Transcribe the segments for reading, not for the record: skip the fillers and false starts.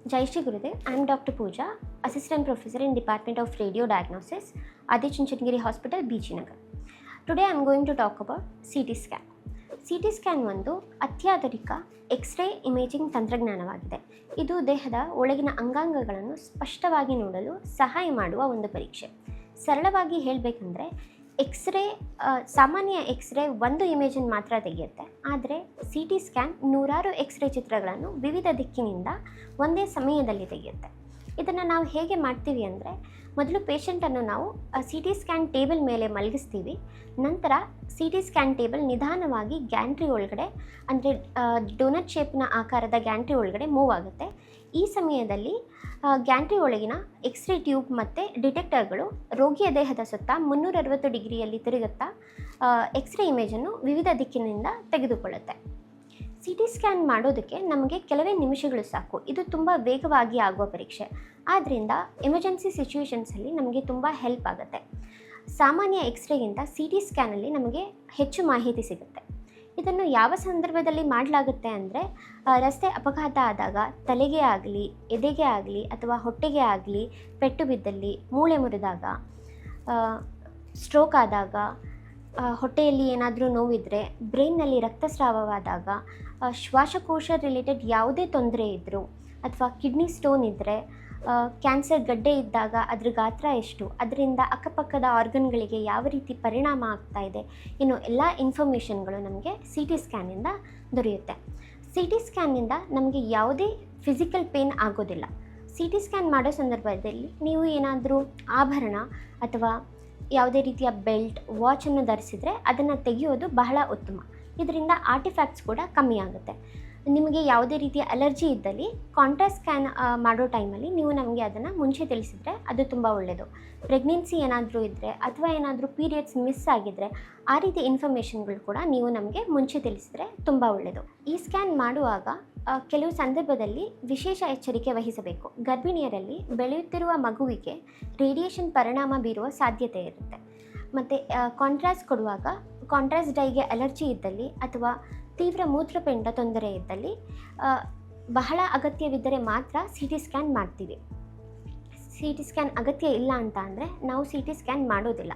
Jai Shri Gurudev. I am Dr. Pooja, Assistant Professor in Department of Radio Diagnosis, Adi Chunchanagiri Hospital, BG Nagar. Today I am going to talk about CT scan. CT scan ಒಂದು ಅತ್ಯಾಧುನಿಕ x ray imaging ತಂತ್ರಜ್ಞಾನವಾಗಿದೆ. ಇದು ದೇಹದ ಒಳಗಿನ ಅಂಗಾಂಗಗಳನ್ನು ಸ್ಪಷ್ಟವಾಗಿ ನೋಡಲು ಸಹಾಯ ಮಾಡುವ ಒಂದು ಪರೀಕ್ಷೆ. ಸರಳವಾಗಿ ಹೇಳಬೇಕಂದ್ರೆ ಸಾಮಾನ್ಯ ಎಕ್ಸ್ರೇ ಒಂದು ಇಮೇಜನ್ನು ಮಾತ್ರ ತೆಗೆಯುತ್ತೆ. ಆದರೆ CT ಸ್ಕ್ಯಾನ್ ನೂರಾರು ಎಕ್ಸ್ರೇ ಚಿತ್ರಗಳನ್ನು ವಿವಿಧ ದಿಕ್ಕಿನಿಂದ ಒಂದೇ ಸಮಯದಲ್ಲಿ ತೆಗೆಯುತ್ತೆ. ಇದನ್ನು ನಾವು ಹೇಗೆ ಮಾಡ್ತೀವಿ ಅಂದರೆ, ಮೊದಲು ಪೇಷಂಟನ್ನು ನಾವು CT ಸ್ಕ್ಯಾನ್ ಟೇಬಲ್ ಮೇಲೆ ಮಲಗಿಸ್ತೀವಿ. ನಂತರ CT ಸ್ಕ್ಯಾನ್ ಟೇಬಲ್ ನಿಧಾನವಾಗಿ ಗ್ಯಾಂಟ್ರಿ ಒಳಗಡೆ, ಅಂದರೆ ಡೋನಟ್ ಶೇಪ್ನ ಆಕಾರದ ಗ್ಯಾಂಟ್ರಿ ಒಳಗಡೆ ಮೂವ್ ಆಗುತ್ತೆ. ಈ ಸಮಯದಲ್ಲಿ ಗ್ಯಾಂಟ್ರಿ ಒಳಗಿನ ಎಕ್ಸ್ರೇ ಟ್ಯೂಬ್ ಮತ್ತು ಡಿಟೆಕ್ಟರ್ಗಳು ರೋಗಿಯ ದೇಹದ ಸುತ್ತ 360 ಡಿಗ್ರಿಯಲ್ಲಿ ತಿರುಗುತ್ತಾ ಎಕ್ಸ್ರೇ ಇಮೇಜನ್ನು ವಿವಿಧ ದಿಕ್ಕಿನಿಂದ ತೆಗೆದುಕೊಳ್ಳುತ್ತೆ. CT ಸ್ಕ್ಯಾನ್ ಮಾಡೋದಕ್ಕೆ ನಮಗೆ ಕೆಲವೇ ನಿಮಿಷಗಳು ಸಾಕು. ಇದು ತುಂಬ ವೇಗವಾಗಿ ಆಗುವ ಪರೀಕ್ಷೆ. ಆದ್ದರಿಂದ ಎಮರ್ಜೆನ್ಸಿ ಸಿಚುವೇಷನ್ಸಲ್ಲಿ ನಮಗೆ ತುಂಬ ಹೆಲ್ಪ್ ಆಗುತ್ತೆ. ಸಾಮಾನ್ಯ ಎಕ್ಸ್ರೇಗಿಂತ CT ಸ್ಕ್ಯಾನಲ್ಲಿ ನಮಗೆ ಹೆಚ್ಚು ಮಾಹಿತಿ ಸಿಗುತ್ತೆ. ಇದನ್ನು ಯಾವ ಸಂದರ್ಭದಲ್ಲಿ ಮಾಡಲಾಗುತ್ತೆ ಅಂದರೆ, ರಸ್ತೆ ಅಪಘಾತ ಆದಾಗ, ತಲೆಗೆ ಆಗಲಿ, ಎದೆಗೆ ಆಗಲಿ ಅಥವಾ ಹೊಟ್ಟೆಗೆ ಆಗಲಿ ಪೆಟ್ಟು ಬಿದ್ದಲ್ಲಿ, ಮೂಳೆ ಮುರಿದಾಗ, ಸ್ಟ್ರೋಕ್ ಆದಾಗ, ಹೊಟ್ಟೆಯಲ್ಲಿ ಏನಾದರೂ ನೋವಿದ್ದರೆ, ಬ್ರೈನ್ನಲ್ಲಿ ರಕ್ತಸ್ರಾವವಾದಾಗ, ಶ್ವಾಸಕೋಶ ರಿಲೇಟೆಡ್ ಯಾವುದೇ ತೊಂದರೆ ಇದ್ದರೂ, ಅಥವಾ ಕಿಡ್ನಿ ಸ್ಟೋನ್ ಇದ್ದರೆ, ಕ್ಯಾನ್ಸರ್ ಗಡ್ಡೆ ಇದ್ದಾಗ ಅದ್ರ ಗಾತ್ರ ಎಷ್ಟು, ಅದರಿಂದ ಅಕ್ಕಪಕ್ಕದ ಆರ್ಗನ್ಗಳಿಗೆ ಯಾವ ರೀತಿ ಪರಿಣಾಮ ಆಗ್ತಾ ಇದೆ, ಇನ್ನು ಎಲ್ಲ ಇನ್ಫಾರ್ಮೇಷನ್ಗಳು ನಮಗೆ CT ಸ್ಕ್ಯಾನಿಂದ ದೊರೆಯುತ್ತೆ. CT ಸ್ಕ್ಯಾನ್ನಿಂದ ನಮಗೆ ಯಾವುದೇ ಫಿಸಿಕಲ್ ಪೇನ್ ಆಗೋದಿಲ್ಲ. CT ಸ್ಕ್ಯಾನ್ ಮಾಡೋ ಸಂದರ್ಭದಲ್ಲಿ ನೀವು ಏನಾದರೂ ಆಭರಣ ಅಥವಾ ಯಾವುದೇ ರೀತಿಯ ಬೆಲ್ಟ್, ವಾಚನ್ನು ಧರಿಸಿದರೆ ಅದನ್ನು ತೆಗೆಯೋದು ಬಹಳ ಉತ್ತಮ. ಇದರಿಂದ ಆರ್ಟಿಫ್ಯಾಕ್ಟ್ಸ್ ಕೂಡ ಕಮ್ಮಿ ಆಗುತ್ತೆ. ನಿಮಗೆ ಯಾವುದೇ ರೀತಿಯ ಅಲರ್ಜಿ ಇದ್ದಲ್ಲಿ ಕಾಂಟ್ರಾಸ್ಟ್ ಸ್ಕ್ಯಾನ್ ಮಾಡೋ ಟೈಮಲ್ಲಿ ನೀವು ನಮಗೆ ಅದನ್ನು ಮುಂಚೆ ತಿಳಿಸಿದರೆ ಅದು ತುಂಬ ಒಳ್ಳೆಯದು. ಪ್ರೆಗ್ನೆನ್ಸಿ ಏನಾದರೂ ಇದ್ದರೆ ಅಥವಾ ಏನಾದರೂ ಪೀರಿಯಡ್ಸ್ ಮಿಸ್ ಆಗಿದ್ದರೆ ಆ ರೀತಿ ಇನ್ಫಾರ್ಮೇಷನ್ಗಳು ಕೂಡ ನೀವು ನಮಗೆ ಮುಂಚೆ ತಿಳಿಸಿದರೆ ತುಂಬ ಒಳ್ಳೆಯದು. ಈ ಸ್ಕ್ಯಾನ್ ಮಾಡುವಾಗ ಕೆಲವು ಸಂದರ್ಭದಲ್ಲಿ ವಿಶೇಷ ಎಚ್ಚರಿಕೆ ವಹಿಸಬೇಕು. ಗರ್ಭಿಣಿಯರಲ್ಲಿ ಬೆಳೆಯುತ್ತಿರುವ ಮಗುವಿಗೆ ರೇಡಿಯೇಷನ್ ಪರಿಣಾಮ ಬೀರುವ ಸಾಧ್ಯತೆ ಇರುತ್ತೆ. ಮತ್ತು ಕಾಂಟ್ರಾಸ್ಟ್ ಕೊಡುವಾಗ ಕಾಂಟ್ರಾಸ್ಟ್ ಡೈಗೆ ಅಲರ್ಜಿ ಇದ್ದಲ್ಲಿ ಅಥವಾ ತೀವ್ರ ಮೂತ್ರಪಿಂಡ ತೊಂದರೆ ಇದ್ದಲ್ಲಿ ಬಹಳ ಅಗತ್ಯವಿದ್ದರೆ ಮಾತ್ರ CT ಸ್ಕ್ಯಾನ್ ಮಾಡ್ತೀವಿ. CT ಸ್ಕ್ಯಾನ್ ಅಗತ್ಯ ಇಲ್ಲ ಅಂತ ಅಂದರೆ ನಾವು CT ಸ್ಕ್ಯಾನ್ ಮಾಡೋದಿಲ್ಲ.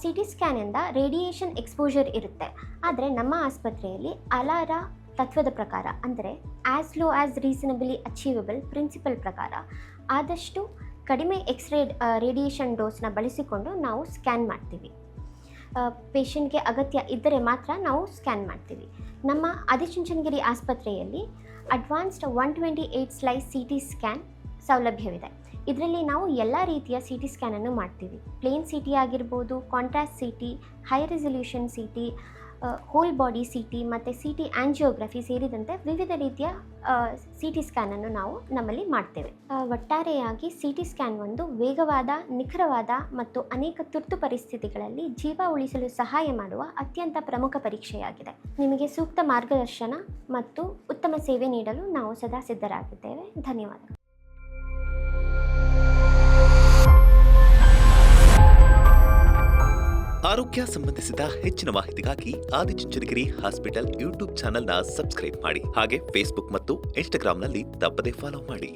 CT ಸ್ಕ್ಯಾನಿಂದ ರೇಡಿಯೇಷನ್ ಎಕ್ಸ್ಪೋಜರ್ ಇರುತ್ತೆ. ಆದರೆ ನಮ್ಮ ಆಸ್ಪತ್ರೆಯಲ್ಲಿ ಅಲಾರ ತತ್ವದ ಪ್ರಕಾರ, ಅಂದರೆ as low as reasonably achievable principle ಪ್ರಕಾರ ಆದಷ್ಟು ಕಡಿಮೆ ರೇಡಿಯೇಷನ್ ಡೋಸ್ನ ಬಳಸಿಕೊಂಡು ನಾವು ಸ್ಕ್ಯಾನ್ ಮಾಡ್ತೀವಿ. ಪೇಷಂಟ್ಗೆ ಅಗತ್ಯ ಇದ್ದರೆ ಮಾತ್ರ ನಾವು ಸ್ಕ್ಯಾನ್ ಮಾಡ್ತೀವಿ. ನಮ್ಮ ಆದಿಚುಂಚನಗಿರಿ ಆಸ್ಪತ್ರೆಯಲ್ಲಿ ಅಡ್ವಾನ್ಸ್ಡ್ 128 ಸ್ಲೈಸ್ CT ಸ್ಕ್ಯಾನ್ ಸೌಲಭ್ಯವಿದೆ. ಇದರಲ್ಲಿ ನಾವು ಎಲ್ಲ ರೀತಿಯ CT ಸ್ಕ್ಯಾನನ್ನು ಮಾಡ್ತೀವಿ. ಪ್ಲೇನ್ CT ಆಗಿರ್ಬೋದು, contrast CT, high resolution CT, whole body CT ಮತ್ತು CT ಆಂಜಿಯೋಗ್ರಫಿ ಸೇರಿದಂತೆ ವಿವಿಧ ರೀತಿಯ CT ಸ್ಕ್ಯಾನನ್ನು ನಾವು ನಮ್ಮಲ್ಲಿ ಮಾಡ್ತೇವೆ. ಒಟ್ಟಾರೆಯಾಗಿ CT ಸ್ಕ್ಯಾನ್ ಒಂದು ವೇಗವಾದ, ನಿಖರವಾದ ಮತ್ತು ಅನೇಕ ತುರ್ತು ಪರಿಸ್ಥಿತಿಗಳಲ್ಲಿ ಜೀವ ಉಳಿಸಲು ಸಹಾಯ ಮಾಡುವ ಅತ್ಯಂತ ಪ್ರಮುಖ ಪರೀಕ್ಷೆಯಾಗಿದೆ. ನಿಮಗೆ ಸೂಕ್ತ ಮಾರ್ಗದರ್ಶನ ಮತ್ತು ಉತ್ತಮ ಸೇವೆ ನೀಡಲು ನಾವು ಸದಾ ಸಿದ್ಧರಾಗಿದ್ದೇವೆ. ಧನ್ಯವಾದಗಳು. ಆರೋಗ್ಯ ಸಂಬಂಧಿಸಿದ ಹೆಚ್ಚಿನ ಮಾಹಿತಿಗಾಗಿ ಆದಿಚುಂಚನಗಿರಿ ಹಾಸ್ಪಿಟಲ್ ಯೂಟ್ಯೂಬ್ ಚಾನೆಲ್ನ ಸಬ್ಸ್ಕ್ರೈಬ್ ಮಾಡಿ. ಹಾಗೆ ಫೇಸ್ಬುಕ್ ಮತ್ತು ಇನ್ಸ್ಟಾಗ್ರಾಂನಲ್ಲಿ ತಪ್ಪದೇ ಫಾಲೋ ಮಾಡಿ.